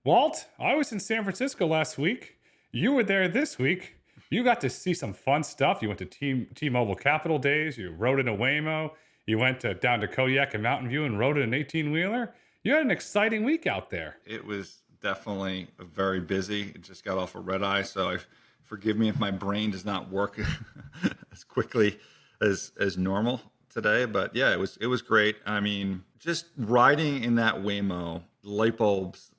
Walt, I was in San Francisco last week. You were there this week. You got to see some fun stuff. You went to T-Mobile Capital Days. You rode in a Waymo. You went down to Kodiak and Mountain View and rode in an 18-wheeler. You had an exciting week out there. It was definitely very busy. It just got off a red eye, so forgive me if my brain does not work as quickly as normal today. But yeah, it was great. I mean, just riding in that Waymo, light bulbs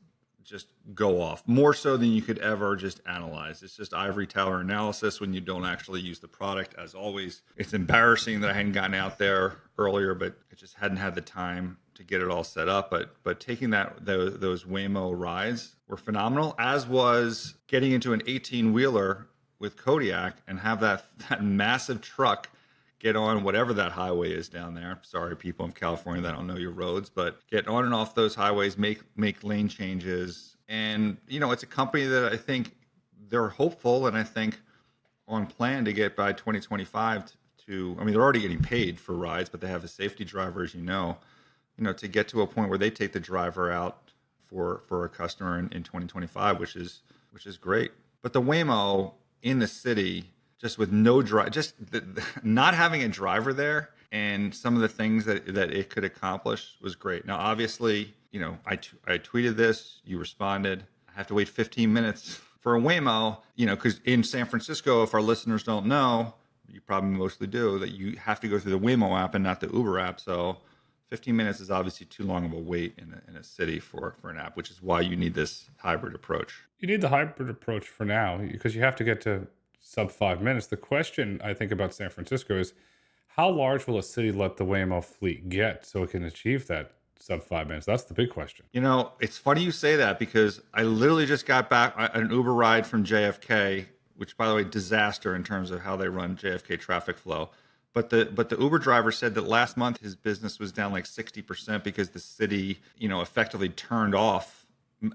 just go off more so than you could ever just analyze. It's just ivory tower analysis when you don't actually use the product. As always, it's embarrassing that I hadn't gotten out there earlier, but I just hadn't had the time to get it all set up. But taking those Waymo rides were phenomenal, as was getting into an 18-wheeler with Kodiak and have that massive truck get on whatever that highway is down there. Sorry, people in California that don't know your roads, but get on and off those highways, make lane changes. And, it's a company that I think they're hopeful and I think on plan to get by 2025 I mean, they're already getting paid for rides, but they have a safety driver, as to get to a point where they take the driver out for a customer in 2025, which is great. But the Waymo in the city, just with no drive, not having a driver there, and some of the things that it could accomplish was great. Now, obviously, I tweeted this, you responded. I have to wait 15 minutes for a Waymo, because in San Francisco, if our listeners don't know, you probably mostly do, that you have to go through the Waymo app and not the Uber app. So 15 minutes is obviously too long of a wait in a city for an app, which is why you need this hybrid approach. You need the hybrid approach for now because you have to get to sub 5 minutes. The question I think about San Francisco is how large will a city let the Waymo fleet get so it can achieve that sub 5 minutes? That's the big question. It's funny you say that because I literally just got back an Uber ride from JFK, which, by the way, disaster in terms of how they run JFK traffic flow. But the Uber driver said that last month his business was down like 60% because the city, effectively turned off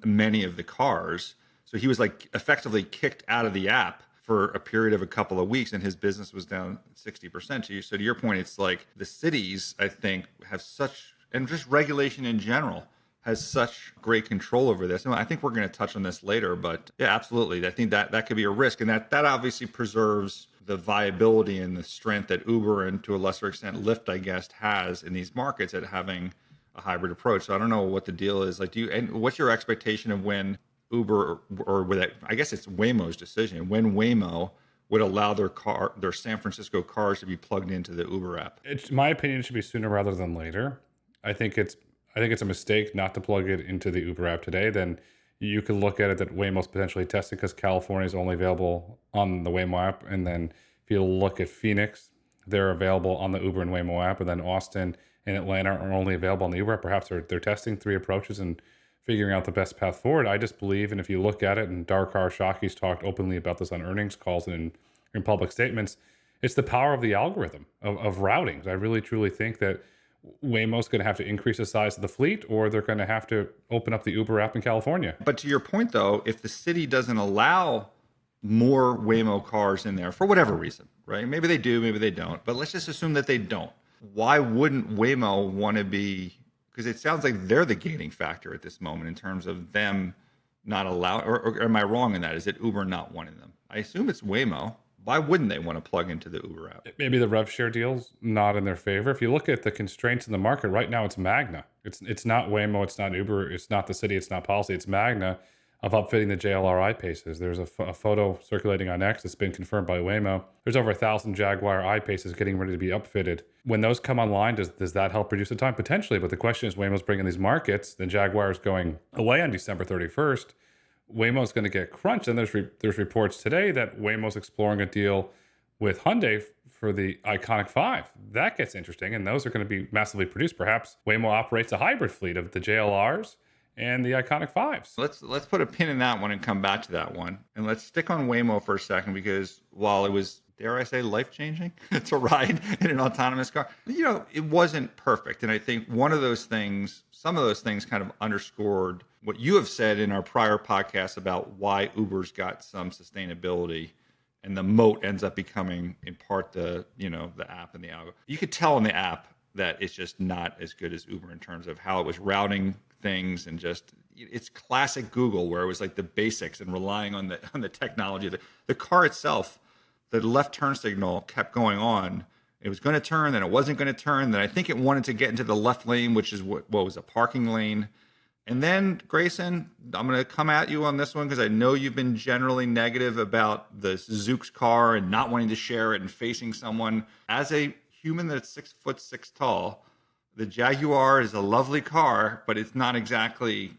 many of the cars. So he was like effectively kicked out of the app for a period of a couple of weeks, and his business was down 60%. So to your point, it's like the cities, I think, have such, and just regulation in general, has such great control over this. And I think we're going to touch on this later, but yeah, absolutely. I think that could be a risk, and that obviously preserves the viability and the strength that Uber and to a lesser extent Lyft, I guess, has in these markets at having a hybrid approach. So I don't know what the deal is. Like, and what's your expectation of when Uber or with it, I guess it's Waymo's decision, when Waymo would allow their San Francisco cars to be plugged into the Uber app? It's my opinion, it should be sooner rather than later. I think it's a mistake not to plug it into the Uber app today. Then you could look at it that Waymo's potentially tested because California is only available on the Waymo app. And then if you look at Phoenix, they're available on the Uber and Waymo app. And then Austin and Atlanta are only available on the Uber app. Perhaps they're testing three approaches and figuring out the best path forward. I just believe, and if you look at it, and Darkar Shaki's talked openly about this on earnings calls and in public statements, it's the power of the algorithm of routing. I really, truly think that Waymo's going to have to increase the size of the fleet, or they're going to have to open up the Uber app in California. But to your point, though, if the city doesn't allow more Waymo cars in there for whatever reason, right? Maybe they do, maybe they don't. But let's just assume that they don't. Why wouldn't Waymo want to be? Because it sounds like they're the gating factor at this moment in terms of them not allowing, or am I wrong in that? Is it Uber not wanting them? I assume it's Waymo. Why wouldn't they want to plug into the Uber app? Maybe the rev share deal's not in their favor. If you look at the constraints in the market right now, it's Magna. It's not Waymo, it's not Uber, it's not the city, it's not policy. It's Magna of upfitting the JLR I-Paces. There's a photo circulating on X that's been confirmed by Waymo. There's over 1,000 Jaguar I-Paces getting ready to be upfitted. When those come online, does that help reduce the time? Potentially, but the question is Waymo's bringing these markets, then Jaguar's going away on December 31st. Waymo's going to get crunched. And there's reports today that Waymo's exploring a deal with Hyundai for the IONIQ 5. That gets interesting, and those are going to be massively produced. Perhaps Waymo operates a hybrid fleet of the JLRs and the IONIQ 5s. Let's put a pin in that one and come back to that one. And let's stick on Waymo for a second, because while it was, dare I say, life-changing to ride in an autonomous car, it wasn't perfect. And I think some of those things kind of underscored what you have said in our prior podcast about why Uber's got some sustainability, and the moat ends up becoming in part the app and the algo. You could tell in the app that it's just not as good as Uber in terms of how it was routing things, and just it's classic Google, where it was like the basics and relying on the technology. The car itself, the left turn signal kept going on. It was going to turn, then it wasn't going to turn. Then I think it wanted to get into the left lane, which is what was a parking lane. And then, Grayson, I'm going to come at you on this one because I know you've been generally negative about the Zoox car and not wanting to share it and facing someone. As a human that's 6'6" tall, the Jaguar is a lovely car, but it's not exactly,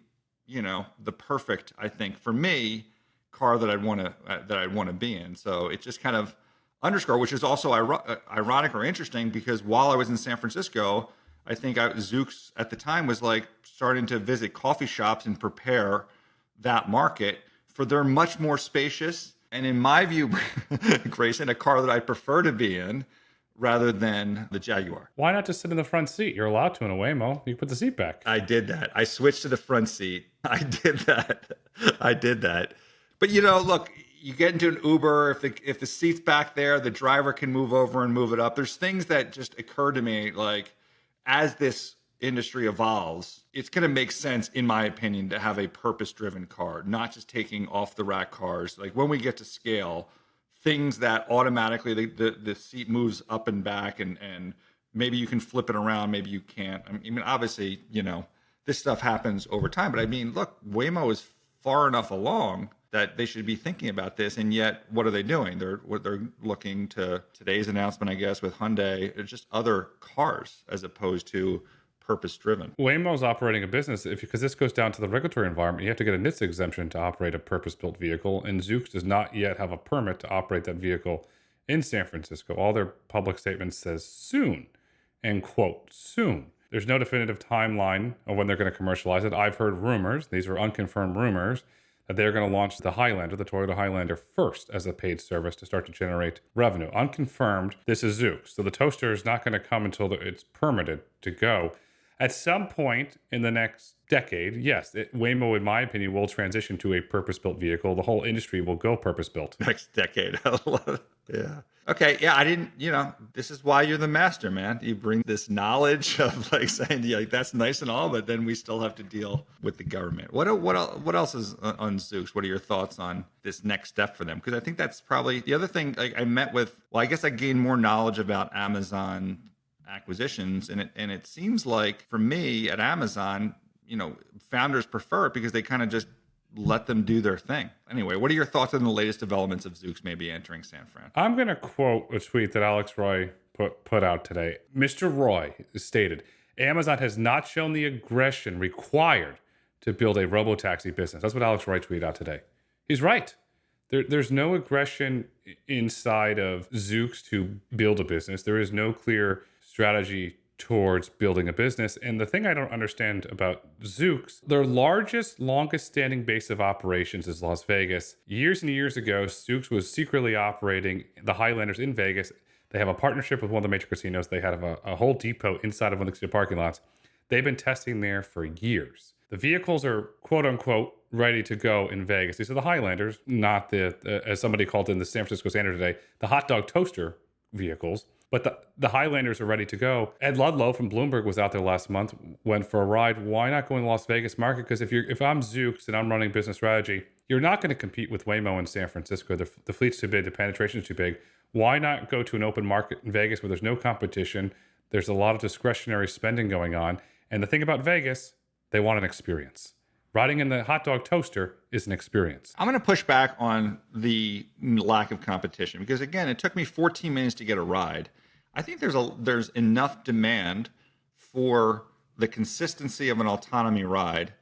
the perfect, I think, for me, car that I'd want to be in. So it just kind of underscore, which is also ironic or interesting, because while I was in San Francisco, I think Zoox at the time was like starting to visit coffee shops and prepare that market for their much more spacious and, in my view, Grayson, a car that I prefer to be in rather than the Jaguar. Why not just sit in the front seat? You're allowed to in a Waymo. You put the seat back. I did that. I switched to the front seat. I did that. But look, you get into an Uber, if the seat's back there, the driver can move over and move it up. There's things that just occur to me, like, as this industry evolves, it's going to make sense, in my opinion, to have a purpose-driven car, not just taking off-the-rack cars. Like, when we get to scale, things that automatically the seat moves up and back, and maybe you can flip it around, maybe you can't. I mean, obviously, this stuff happens over time. But I mean, look, Waymo is far enough along that they should be thinking about this, and yet what are they doing? They're looking to today's announcement, I guess, with Hyundai, just other cars as opposed to purpose-driven. Waymo's operating a business because this goes down to the regulatory environment. You have to get a NHTSA exemption to operate a purpose-built vehicle, and Zoox does not yet have a permit to operate that vehicle in San Francisco. All their public statements says soon, and quote, soon. There's no definitive timeline of when they're going to commercialize it. I've heard rumors, these are unconfirmed rumors, that they're going to launch the Highlander, the Toyota Highlander, first as a paid service to start to generate revenue. Unconfirmed, this is Zoox. So the toaster is not going to come until it's permitted to go. At some point in the next decade, yes, Waymo, in my opinion, will transition to a purpose-built vehicle. The whole industry will go purpose-built. Next decade. I love it. Yeah. Okay. Yeah. I didn't, this is why you're the master, man. You bring this knowledge of like saying, yeah, like, that's nice and all, but then we still have to deal with the government. What else is on Zoox? What are your thoughts on this next step for them? Because I think that's probably the other thing. Like, I guess I gained more knowledge about Amazon acquisitions, and it seems like for me at Amazon, founders prefer it because they kind of just let them do their thing. Anyway, what are your thoughts on the latest developments of Zoox maybe entering San Fran? I'm going to quote a tweet that Alex Roy put out today. Mr. Roy stated, Amazon has not shown the aggression required to build a robotaxi business. That's what Alex Roy tweeted out today. He's right. There's no aggression inside of Zoox to build a business. There is no clear strategy towards building a business. And the thing I don't understand about Zoox, their longest standing base of operations is Las Vegas. Years and years ago, Zoox was secretly operating the Highlanders in Vegas. They have a partnership with one of the major casinos. They have a whole depot inside of one of the casino parking lots. They've been testing there for years. The vehicles are quote unquote ready to go in Vegas. These are the Highlanders, not as somebody called in the San Francisco Standard today, the hot dog toaster vehicles. But the Highlanders are ready to go. Ed Ludlow from Bloomberg was out there last month, went for a ride. Why not go in the Las Vegas market? Because if I'm Zoox and I'm running business strategy, you're not going to compete with Waymo in San Francisco. The fleet's too big, the penetration's too big. Why not go to an open market in Vegas where there's no competition? There's a lot of discretionary spending going on. And the thing about Vegas, they want an experience. Riding in the hot dog toaster is an experience. I'm going to push back on the lack of competition because, again, it took me 14 minutes to get a ride. I think there's enough demand for the consistency of an autonomy ride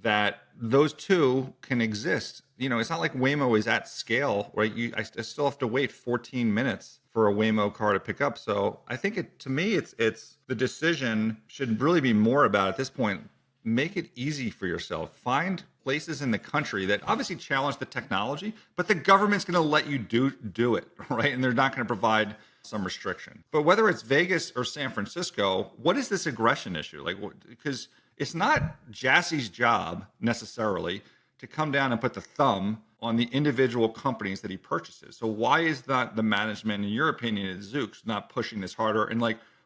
that those two can exist. It's not like Waymo is at scale, right? I still have to wait 14 minutes for a Waymo car to pick up. So I think to me, it's the decision should really be more about at this point. Make it easy for yourself. Find places in the country that obviously challenge the technology, but the government's going to let you do it, right? And they're not going to provide some restriction. But whether it's Vegas or San Francisco, what is this aggression issue? Because it's not Jassy's job necessarily to come down and put the thumb on the individual companies that he purchases. So why is not the management, in your opinion, at Zoox not pushing this harder? And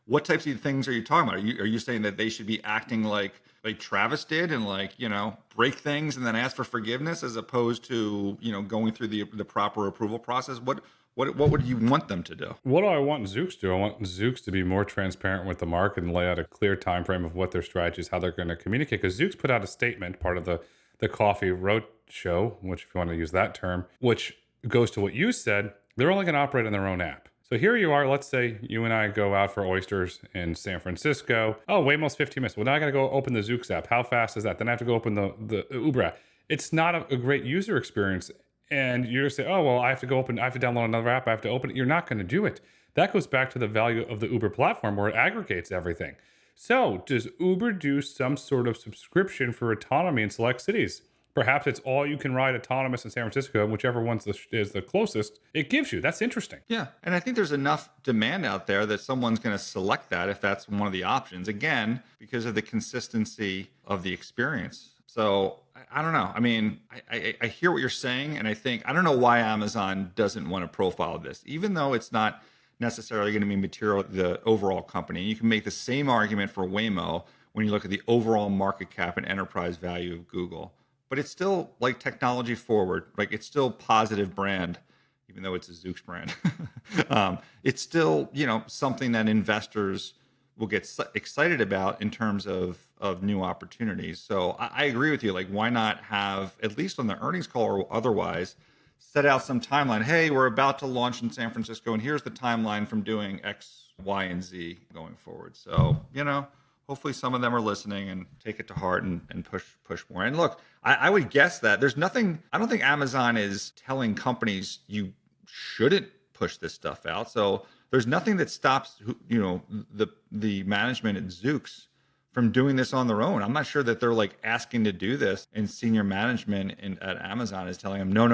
what types of things are you talking about? Are you saying that they should be acting like Travis did and break things and then ask for forgiveness as opposed to, going through the proper approval process? What would you want them to do? What do I want Zoox to do? I want Zoox to be more transparent with the market and lay out a clear time frame of what their strategy is, how they're going to communicate. Because Zoox put out a statement, part of the coffee road show, which if you want to use that term, which goes to what you said, they're only going to operate on their own app. So here you are, let's say you and I go out for oysters in San Francisco. Oh, Waymo's 15 minutes. Well, now I got to go open the Zoox app. How fast is that? Then I have to go open the Uber app. It's not a great user experience. And you're going to say, oh, well, I have to download another app. I have to open it. You're not going to do it. That goes back to the value of the Uber platform where it aggregates everything. So does Uber do some sort of subscription for autonomy in select cities? Perhaps it's all you can ride autonomous in San Francisco, whichever one's is the closest it gives you. That's interesting. Yeah. And I think there's enough demand out there that someone's going to select that if that's one of the options, again, because of the consistency of the experience. So I don't know. I mean, I hear what you're saying. And I don't know why Amazon doesn't want to profile this, even though it's not necessarily going to be material to the overall company. You can make the same argument for Waymo when you look at the overall market cap and enterprise value of Google. But it's still like technology forward. Like it's still positive brand, even though it's a Zoox brand. It's still, something that investors will get excited about in terms of new opportunities. So I agree with you. Like, why not have, at least on the earnings call or otherwise, set out some timeline? Hey, we're about to launch in San Francisco, and here's the timeline from doing X, Y, and Z going forward. So, hopefully some of them are listening and take it to heart and push more. And look, I would guess that there's nothing, I don't think Amazon is telling companies you shouldn't push this stuff out. So there's nothing that stops, the management at Zoox from doing this on their own. I'm not sure that they're like asking to do this, and senior management at Amazon is telling them, no,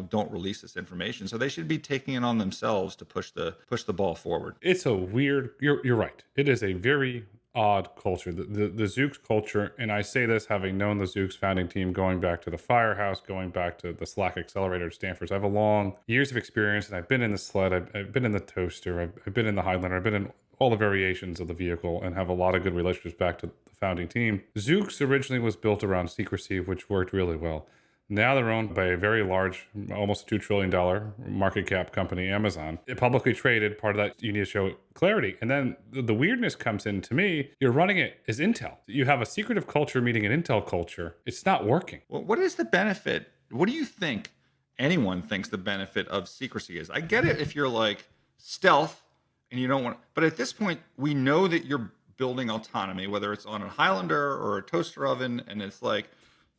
don't release this information. So they should be taking it on themselves to push the ball forward. It's a weird, you're right. It is a very odd culture, the Zoox culture. And I say this having known the Zoox founding team, going back to the Firehouse, going back to the Slack Accelerator at Stanford. So I have a long years of experience, and I've been in the sled, I've been in the toaster, I've been in the Highlander, I've been in all the variations of the vehicle, and have a lot of good relationships back to the founding team. Zoox originally was built around secrecy, which worked really well. Now they're owned by a very large, almost $2 trillion market cap company, Amazon. It publicly traded. Part of that, you need to show clarity. And then the weirdness comes in to me. You're running it as Intel. You have a secretive culture meeting an Intel culture. It's not working. Well, what is the benefit? What do you think anyone thinks the benefit of secrecy is? I get it if you're like stealth and you don't want, but at this point, we know that you're building autonomy, whether it's on a Highlander or a toaster oven, and it's like,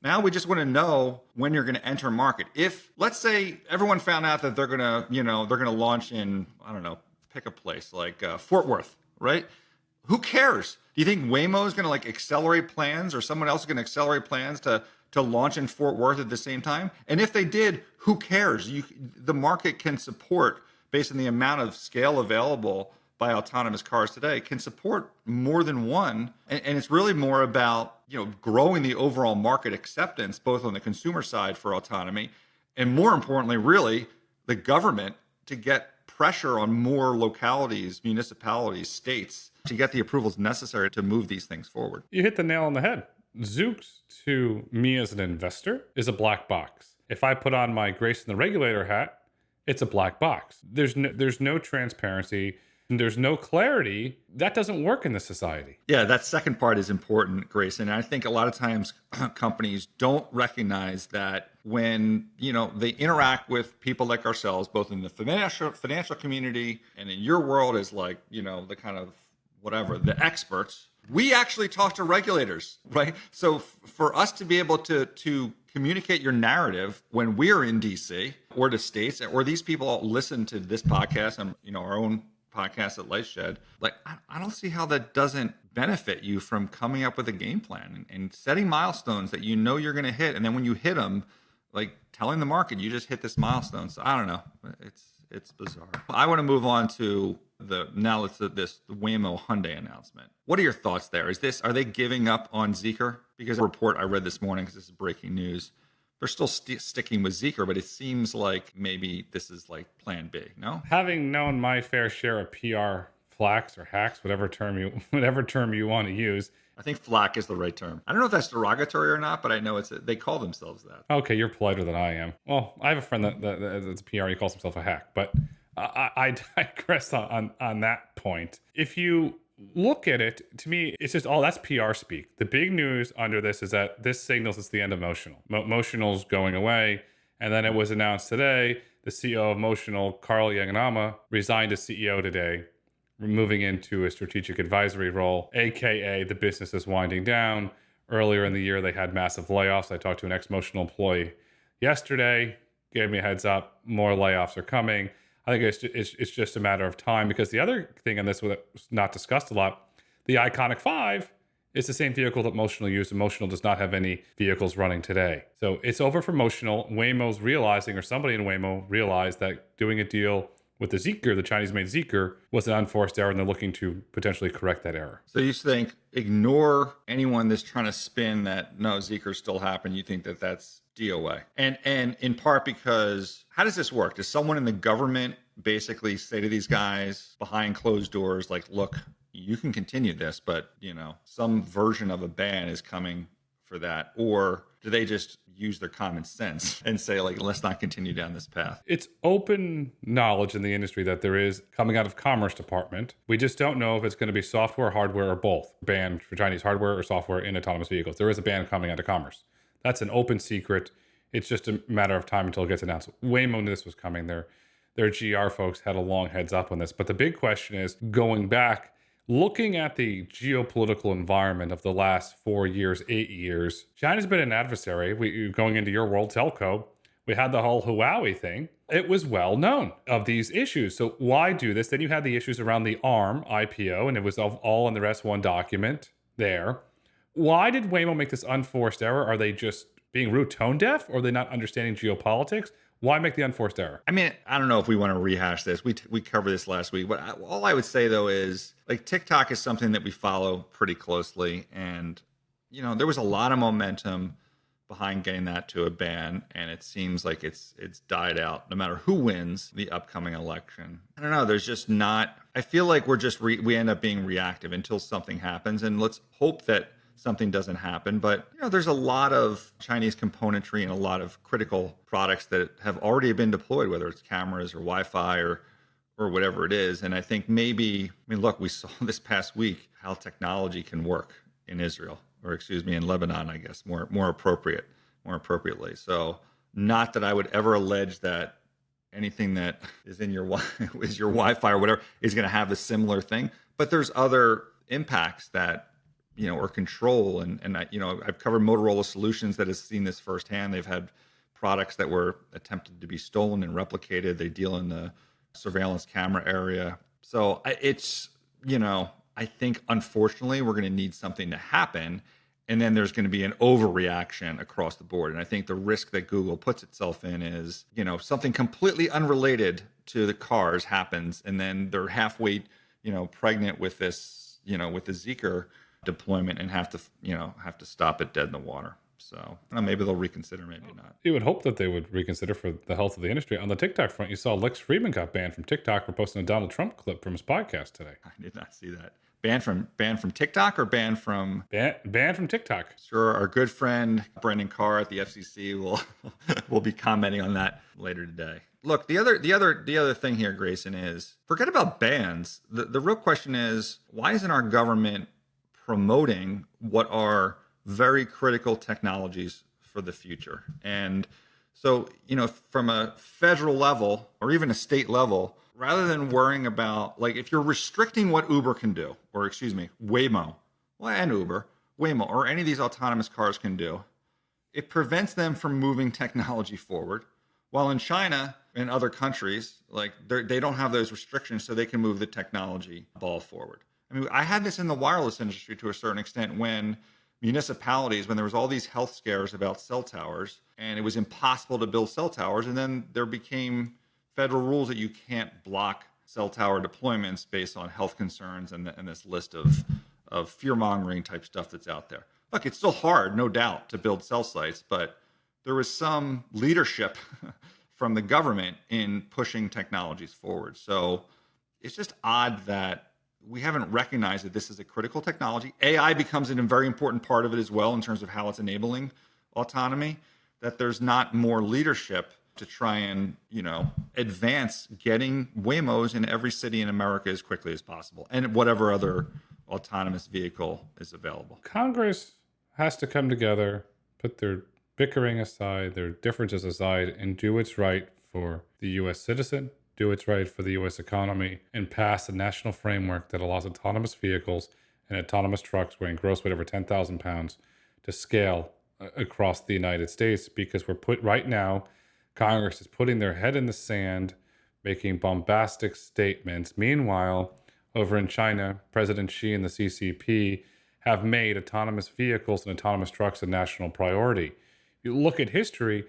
now we just want to know when you're going to enter market. If, let's say, everyone found out that they're going to launch in, I don't know, pick a place like Fort Worth, right? Who cares? Do you think Waymo is going to like accelerate plans, or someone else is going to accelerate plans to launch in Fort Worth at the same time? And if they did, who cares? The market can support, based on the amount of scale available by autonomous cars today, can support more than one. And it's really more about, growing the overall market acceptance, both on the consumer side for autonomy, and more importantly, really the government, to get pressure on more localities, municipalities, states, to get the approvals necessary to move these things forward. You hit the nail on the head. Zoox, to me as an investor, is a black box. If I put on my Grayson the regulator hat, it's a black box. There's no transparency. There's no clarity. That doesn't work in this society. Yeah, that second part is important, Grayson. And I think a lot of times companies don't recognize that when, they interact with people like ourselves, both in the financial community and in your world as like, the kind of whatever, the experts, we actually talk to regulators, right? So for us to be able to communicate your narrative when we're in DC or the States, or these people all listen to this podcast and, our own podcast at LightShed, like I don't see how that doesn't benefit you from coming up with a game plan and setting milestones that you're going to hit, and then when you hit them, like telling the market you just hit this milestone. So I don't know, it's bizarre. I want to move on to the Waymo Hyundai announcement. What are your thoughts there? Are they giving up on Zeekr? Because a report I read this morning, because this is breaking news, they're still sticking with Zeekr, but it seems like maybe this is like plan B, no? Having known my fair share of PR flax or hacks, whatever term you want to use. I think flack is the right term. I don't know if that's derogatory or not, but I know they call themselves that. Okay, you're politer than I am. Well, I have a friend that's a PR. He calls himself a hack, but I digress on that point. If you look at it, to me, it's just all that's PR speak. The big news under this is that this signals it's the end of Motional. Motional's going away, and then it was announced today the CEO of Motional, Carl Yaganama, resigned as CEO today, moving into a strategic advisory role, aka the business is winding down. Earlier in the year, they had massive layoffs. I talked to an ex-Motional employee yesterday, gave me a heads up, more layoffs are coming. I think it's just a matter of time, because the other thing on this was not discussed a lot, the Iconic 5 is the same vehicle that Motional used, and Motional does not have any vehicles running today. So it's over for Motional. Waymo's realizing, or somebody in Waymo realized, that doing a deal with the Zeekr, the Chinese-made Zeekr, was an unforced error, and they're looking to potentially correct that error. So you think ignore anyone that's trying to spin that no, Zeekr still happened. You think that that's DOA, and in part because how does this work? Does someone in the government basically say to these guys behind closed doors, like, look, you can continue this, but some version of a ban is coming for that? Or do they just use their common sense and say, like, let's not continue down this path? It's open knowledge in the industry that there is coming out of Commerce Department. We just don't know if it's going to be software, hardware, or both. Ban for Chinese hardware or software in autonomous vehicles. There is a ban coming out of Commerce. That's an open secret. It's just a matter of time until it gets announced. Waymo knew this was coming. Their GR folks had a long heads up on this. But the big question is, going back, looking at the geopolitical environment of the last 4 years, 8 years, China's been an adversary. Going into your world, telco, we had the whole Huawei thing. It was well known of these issues. So why do this? Then you had the issues around the ARM IPO, and it was all in the S1 document there. Why did Waymo make this unforced error? Are they just being rude, tone deaf, or are they not understanding geopolitics? Why make the unforced error? I mean, I don't know if we want to rehash this. We covered this last week. But all I would say, though, is like TikTok is something that we follow pretty closely. And, there was a lot of momentum behind getting that to a ban. And it seems like it's died out no matter who wins the upcoming election. I don't know. There's just not. I feel like we end up being reactive until something happens. And let's hope that something doesn't happen. But there's a lot of Chinese componentry and a lot of critical products that have already been deployed, whether it's cameras or Wi-Fi or whatever it is. And I think look, we saw this past week how technology can work in Israel, or in Lebanon, I guess, more appropriately. So not that I would ever allege that anything that is in your is your Wi-Fi or whatever is going to have a similar thing, but there's other impacts that or control. And I've covered Motorola Solutions that has seen this firsthand. They've had products that were attempted to be stolen and replicated. They deal in the surveillance camera area. So it's, I think, unfortunately, we're going to need something to happen. And then there's going to be an overreaction across the board. And I think the risk that Google puts itself in is, something completely unrelated to the cars happens. And then they're halfway, pregnant with this, with the Zeekr deployment, and have to stop it dead in the water. So maybe they'll reconsider, maybe not. You would hope that they would reconsider for the health of the industry. On the TikTok front, you saw Lex Friedman got banned from TikTok for posting a Donald Trump clip from his podcast today. I did not see that. Banned from TikTok, or banned from TikTok? Sure. Our good friend Brendan Carr at the FCC will be commenting on that later today. Look, the other thing here, Grayson, is forget about bans. The real question is, why isn't our government promoting what are very critical technologies for the future? And so, from a federal level or even a state level, rather than worrying about, like, if you're restricting what Uber can do, or Waymo, and Uber, Waymo, or any of these autonomous cars can do, it prevents them from moving technology forward. While in China and other countries, like, they don't have those restrictions, so they can move the technology ball forward. I had this in the wireless industry to a certain extent when municipalities, when there was all these health scares about cell towers, and it was impossible to build cell towers. And then there became federal rules that you can't block cell tower deployments based on health concerns and this list of fear-mongering type stuff that's out there. Look, it's still hard, no doubt, to build cell sites, but there was some leadership from the government in pushing technologies forward. So it's just odd that we haven't recognized that this is a critical technology. AI becomes a very important part of it as well in terms of how it's enabling autonomy, that there's not more leadership to try and, advance getting Waymos in every city in America as quickly as possible, and whatever other autonomous vehicle is available. Congress has to come together, put their bickering aside, their differences aside, and do what's right for the U.S. citizen, do what's right for the U.S. economy, and pass a national framework that allows autonomous vehicles and autonomous trucks weighing gross weight over 10,000 pounds to scale across the United States. Because right now, Congress is putting their head in the sand, making bombastic statements. Meanwhile, over in China, President Xi and the CCP have made autonomous vehicles and autonomous trucks a national priority. You look at history,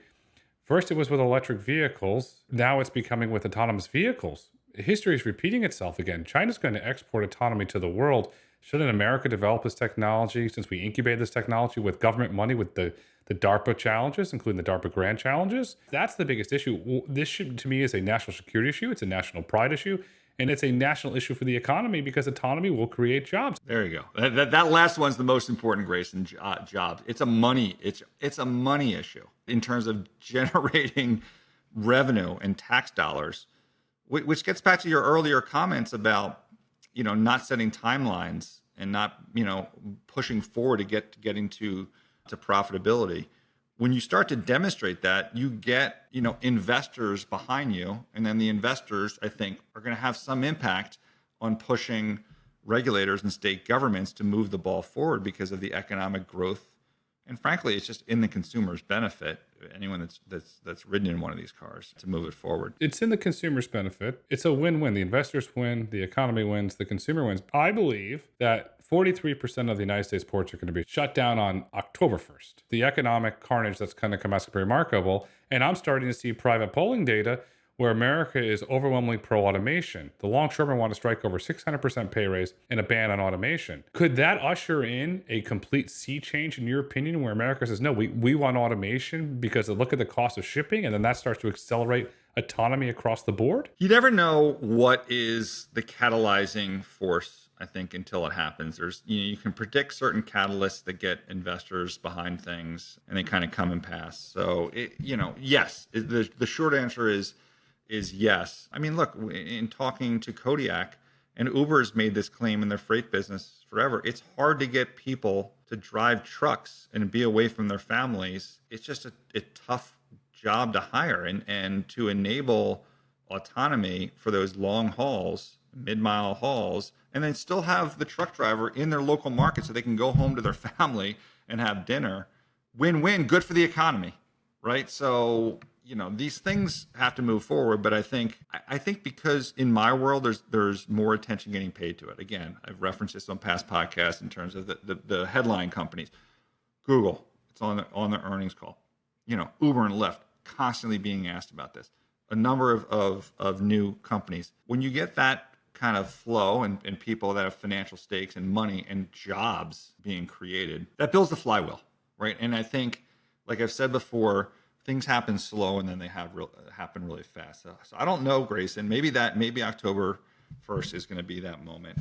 first it was with electric vehicles, now it's becoming with autonomous vehicles. History is repeating itself again. China's going to export autonomy to the world. Shouldn't America develop this technology, since we incubated this technology with government money, with the DARPA challenges, including the DARPA grant challenges? That's the biggest issue. This, to me, is a national security issue. It's a national pride issue. And it's a national issue for the economy, because autonomy will create jobs. There you go. That last one's the most important, Grayson. Jobs. It's a money issue in terms of generating revenue and tax dollars, which gets back to your earlier comments about not setting timelines and not pushing forward to getting to profitability. When you start to demonstrate that, you get, investors behind you. And then the investors, I think, are going to have some impact on pushing regulators and state governments to move the ball forward because of the economic growth. And frankly, it's just in the consumer's benefit, anyone that's ridden in one of these cars, to move it forward. It's in the consumer's benefit. It's a win-win. The investors win, the economy wins, the consumer wins. I believe that 43% of the United States ports are going to be shut down on October 1st. The economic carnage that's going to come out is remarkable. And I'm starting to see private polling data where America is overwhelmingly pro-automation. The longshoremen want to strike over 600% pay raise and a ban on automation. Could that usher in a complete sea change, in your opinion, where America says, no, we want automation because look at the cost of shipping, and then that starts to accelerate autonomy across the board? You never know what is the catalyzing force, I think, until it happens. There's, you can predict certain catalysts that get investors behind things, and they kind of come and pass. So, yes, the short answer is yes. I mean, look, in talking to Kodiak, and Uber has made this claim in their freight business forever, it's hard to get people to drive trucks and be away from their families. It's just a tough job to hire, and to enable autonomy for those long hauls, mid-mile hauls, and then still have the truck driver in their local market so they can go home to their family and have dinner. Win-win, good for the economy, right? So, these things have to move forward, but I think because in my world there's more attention getting paid to it. Again, I've referenced this on past podcasts in terms of the headline companies. Google, it's on the earnings call. Uber and Lyft constantly being asked about this. A number of new companies. When you get that kind of flow and people that have financial stakes and money and jobs being created, that builds the flywheel, right? And I think, like I've said before, things happen slow and then they happen really fast. So I don't know, Grayson. Maybe October 1st is going to be that moment.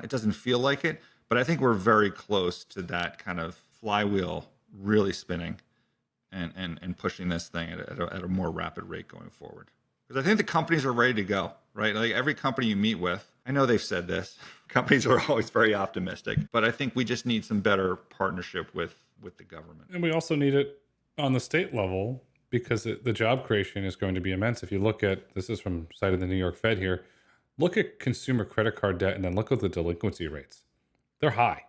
It doesn't feel like it, but I think we're very close to that kind of flywheel really spinning and pushing this thing at a more rapid rate going forward. Because I think the companies are ready to go, right? Like every company you meet with, I know they've said this, companies are always very optimistic, but I think we just need some better partnership with the government. And we also need it on the state level, because the job creation is going to be immense. If you look at, this is from site of the New York Fed here, look at consumer credit card debt and then look at the delinquency rates. They're high.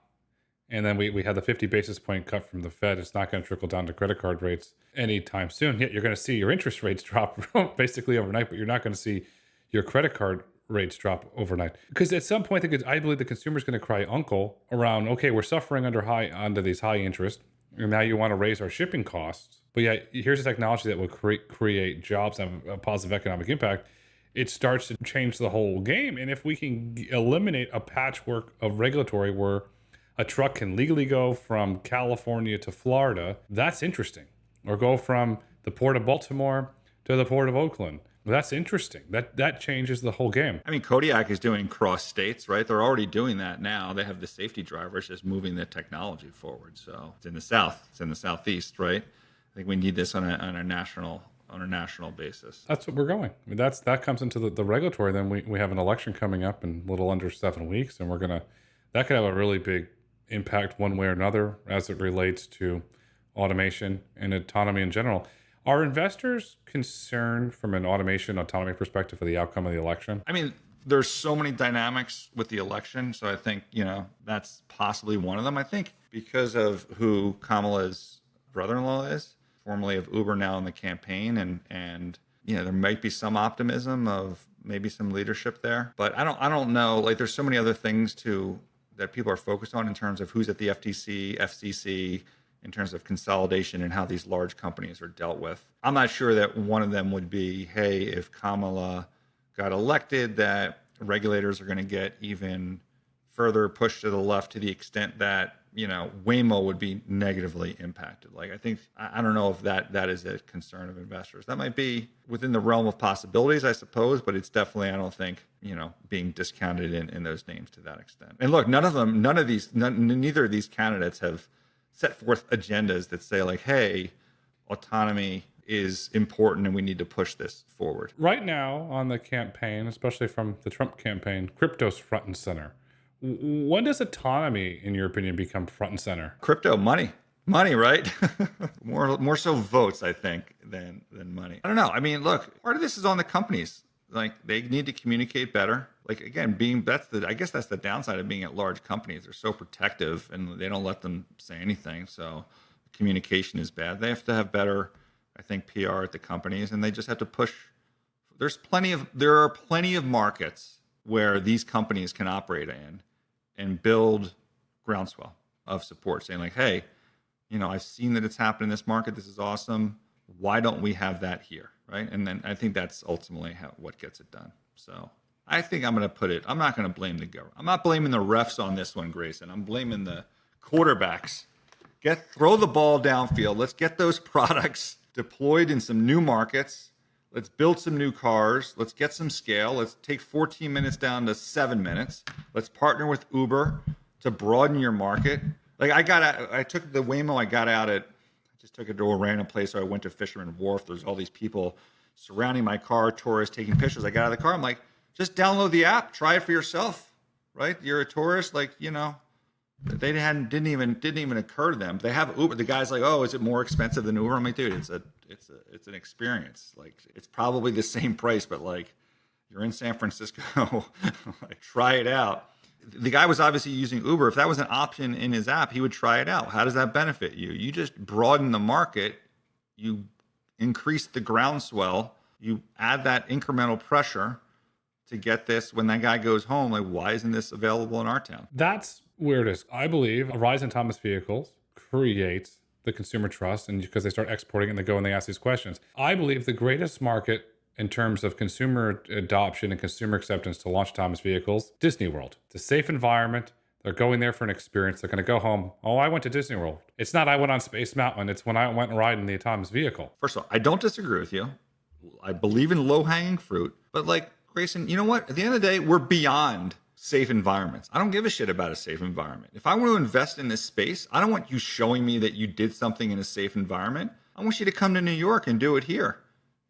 And then we had the 50 basis point cut from the Fed. It's not going to trickle down to credit card rates anytime soon. Yet you're going to see your interest rates drop basically overnight, but you're not going to see your credit card rates drop overnight. Because at some point, I believe the consumer is going to cry uncle around, okay, we're suffering under these high interest, and now you want to raise our shipping costs. But yeah, here's a technology that will create jobs and have a positive economic impact. It starts to change the whole game. And if we can eliminate a patchwork of regulatory where a truck can legally go from California to Florida, that's interesting. Or go from the port of Baltimore to the port of Oakland. Well, that's interesting. That changes the whole game. I mean, Kodiak is doing cross states, right? They're already doing that now. They have the safety drivers just moving the technology forward. So it's in the South, it's in the Southeast, right? I think we need this on a national basis. That's what we're going. I mean, that comes into the regulatory. Then we have an election coming up in a little under 7 weeks, and that could have a really big impact one way or another as it relates to automation and autonomy in general. Are investors concerned from an automation autonomy perspective for the outcome of the election? I mean, there's so many dynamics with the election, so I think that's possibly one of them. I think because of who Kamala's brother-in-law is, formerly of Uber, now in the campaign, and there might be some optimism of maybe some leadership there, but I don't know. Like, there's so many other things that people are focused on in terms of who's at the FTC, FCC, in terms of consolidation and how these large companies are dealt with. I'm not sure that one of them would be, hey, if Kamala got elected, that regulators are going to get even further pushed to the left to the extent that, Waymo would be negatively impacted. Like, I don't know if that is a concern of investors. That might be within the realm of possibilities, I suppose, but it's definitely, I don't think, being discounted in those names to that extent. And look, neither of these candidates have set forth agendas that say like, hey, autonomy is important and we need to push this forward. Right now on the campaign, especially from the Trump campaign, crypto's front and center. When does autonomy, in your opinion, become front and center? Crypto, money, right? more so votes, I think, than money. I don't know. I mean, look, part of this is on the companies. Like, they need to communicate better. Like, again, I guess that's the downside of being at large companies. They're so protective and they don't let them say anything. So communication is bad. They have to have better, I think, PR at the companies, and they just have to push. There are plenty of markets where these companies can operate in and build groundswell of support, saying like, hey, I've seen that it's happened in this market. This is awesome. Why don't we have that here, right? And then I think that's ultimately what gets it done. So I think I'm not going to blame the government. I'm not blaming the refs on this one, Grayson. I'm blaming the quarterbacks. Throw the ball downfield. Let's get those products deployed in some new markets. Let's build some new cars. Let's get some scale. Let's take 14 minutes down to 7 minutes. Let's partner with Uber to broaden your market. Like, I took the Waymo, I just took it to a random place. So I went to Fisherman Wharf. There's all these people surrounding my car, tourists taking pictures. I got out of the car. I'm like, just download the app, try it for yourself, right? You're a tourist, like, they didn't even occur to them. They have Uber. The guy's like, oh, is it more expensive than Uber? I'm like, dude, it's an experience. Like, it's probably the same price, but like, you're in San Francisco, like, try it out. The guy was obviously using Uber. If that was an option in his app, he would try it out. How does that benefit you? You just broaden the market. You increase the groundswell. You add that incremental pressure to get this. When that guy goes home, like, why isn't this available in our town? That's where it is. I believe a rise in autonomous vehicles creates the consumer trust, and because they start exporting and they go and they ask these questions. I believe the greatest market in terms of consumer adoption and consumer acceptance to launch autonomous vehicles, Disney World. It's a safe environment. They're going there for an experience. They're going to go home. Oh, I went to Disney World. It's not I went on Space Mountain. It's when I went and riding the autonomous vehicle. First of all, I don't disagree with you. I believe in low-hanging fruit. But like, Grayson, you know what? At the end of the day, we're beyond safe environments. I don't give a shit about a safe environment. If I want to invest in this space, I don't want you showing me that you did something in a safe environment. I want you to come to New York and do it here.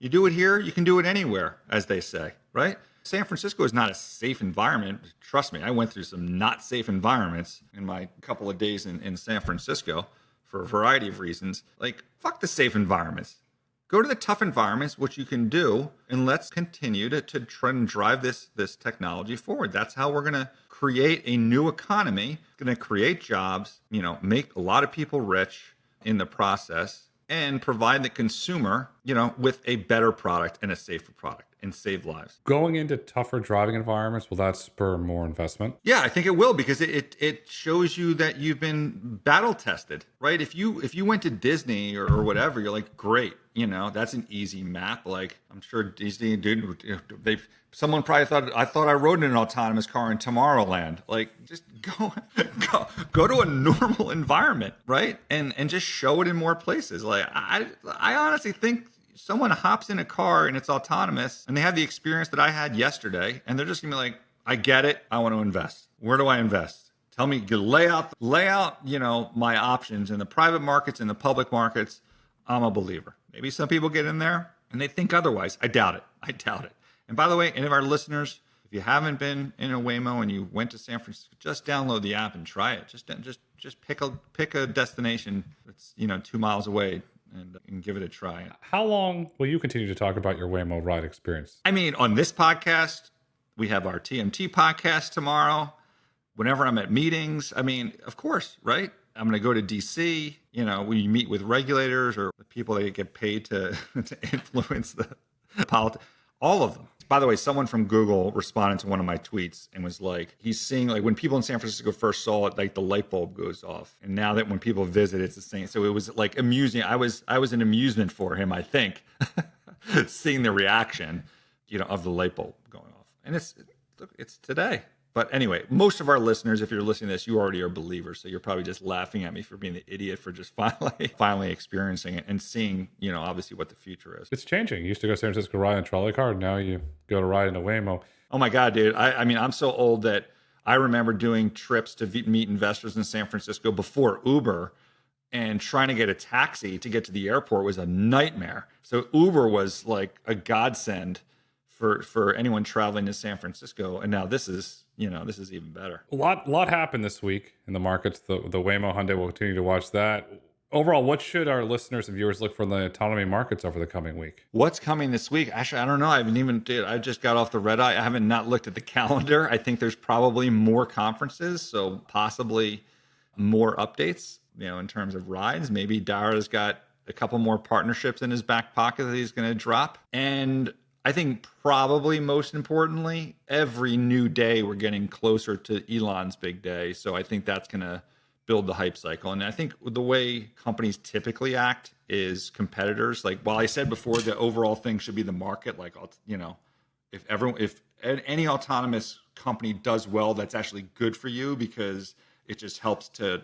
You do it here, you can do it anywhere, as they say, right? San Francisco is not a safe environment. Trust me, I went through some not safe environments in my couple of days in San Francisco for a variety of reasons. Like, fuck the safe environments. Go to the tough environments, which you can do, and let's continue to try and drive this technology forward. That's how we're going to create a new economy. It's going to create jobs, make a lot of people rich in the process, and provide the consumer, with a better product and a safer product and save lives. Going into tougher driving environments, will that spur more investment? Yeah, I think it will, because it shows you that you've been battle tested, right? If you went to Disney or whatever, you're like, great, that's an easy map. Like, I'm sure Disney, dude, someone probably thought I rode in an autonomous car in Tomorrowland. Like, just go to a normal environment, right? And just show it in more places. Like, I honestly think someone hops in a car and it's autonomous and they have the experience that I had yesterday, and they're just gonna be like, I get it. I want to invest. Where do I invest? Tell me, lay out, my options in the private markets, in the public markets. I'm a believer. Maybe some people get in there and they think otherwise. I doubt it. I doubt it. And by the way, any of our listeners, if you haven't been in a Waymo and you went to San Francisco, just download the app and try it. Just pick a destination that's 2 miles away and give it a try. How long will you continue to talk about your Waymo ride experience? I mean, on this podcast, we have our TMT podcast tomorrow. Whenever I'm at meetings, I mean, of course, right? I'm going to go to DC, when you meet with regulators or the people that get paid to influence the politics, all of them. By the way, someone from Google responded to one of my tweets and was like, he's seeing, like, when people in San Francisco first saw it, like the light bulb goes off. And now that when people visit, it's the same. So it was like amusing. I was an amusement for him, I think, seeing the reaction, of the light bulb going off. And it's today. But anyway, most of our listeners, if you're listening to this, you already are believers. So you're probably just laughing at me for being the idiot for just finally experiencing it and seeing, obviously what the future is. It's changing. You used to go to San Francisco ride in a trolley car. Now you go to ride in a Waymo. Oh my God, dude. I mean, I'm so old that I remember doing trips to meet investors in San Francisco before Uber, and trying to get a taxi to get to the airport was a nightmare. So Uber was like a godsend for anyone traveling to San Francisco. And now this is even better. A lot happened this week in the markets. The Waymo Hyundai will continue to watch that. Overall, what should our listeners and viewers look for in the autonomy markets over the coming week? What's coming this week? Actually, I don't know. I just got off the red eye. I haven't not looked at the calendar. I think there's probably more conferences, so possibly more updates, in terms of rides. Maybe Dara's got a couple more partnerships in his back pocket that he's going to drop. And I think probably most importantly, every new day we're getting closer to Elon's big day. So I think that's going to build the hype cycle. And I think the way companies typically act is competitors. Like, while I said before, the overall thing should be the market. Like, if any autonomous company does well, that's actually good for you, because it just helps to,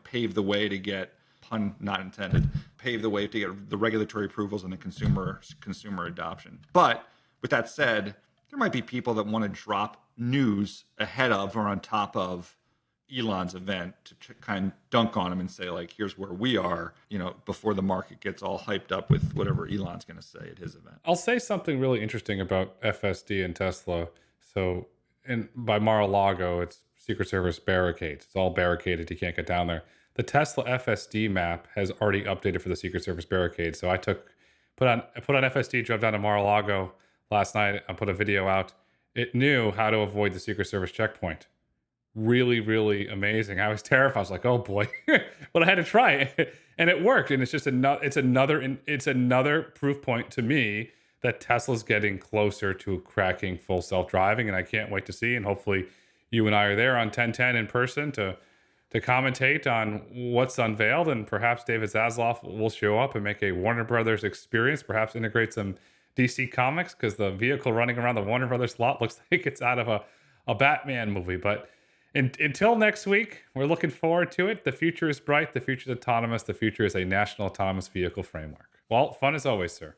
pave the way to get, pun not intended, pave the way to get the regulatory approvals and the consumer adoption. But with that said, there might be people that want to drop news ahead of or on top of Elon's event to kind of dunk on him and say, like, here's where we are, before the market gets all hyped up with whatever Elon's going to say at his event. I'll say something really interesting about FSD and Tesla. So by Mar-a-Lago, it's Secret Service barricades. It's all barricaded. You can't get down there. The Tesla FSD map has already updated for the Secret Service barricade. So I put on FSD, drove down to Mar-a-Lago last night. I put a video out. It knew how to avoid the Secret Service checkpoint. Really, really amazing. I was terrified. I was like, oh boy, but I had to try it, and it worked. And it's just another proof point to me that Tesla's getting closer to cracking full self-driving, and I can't wait to see. And hopefully, you and I are there on 1010 in person to commentate on what's unveiled, and perhaps David Zaslav will show up and make a Warner Brothers experience, perhaps integrate some DC Comics, because the vehicle running around the Warner Brothers lot looks like it's out of a Batman movie. But until next week, we're looking forward to it. The future is bright. The future is autonomous. The future is a national autonomous vehicle framework. Well, fun as always, sir.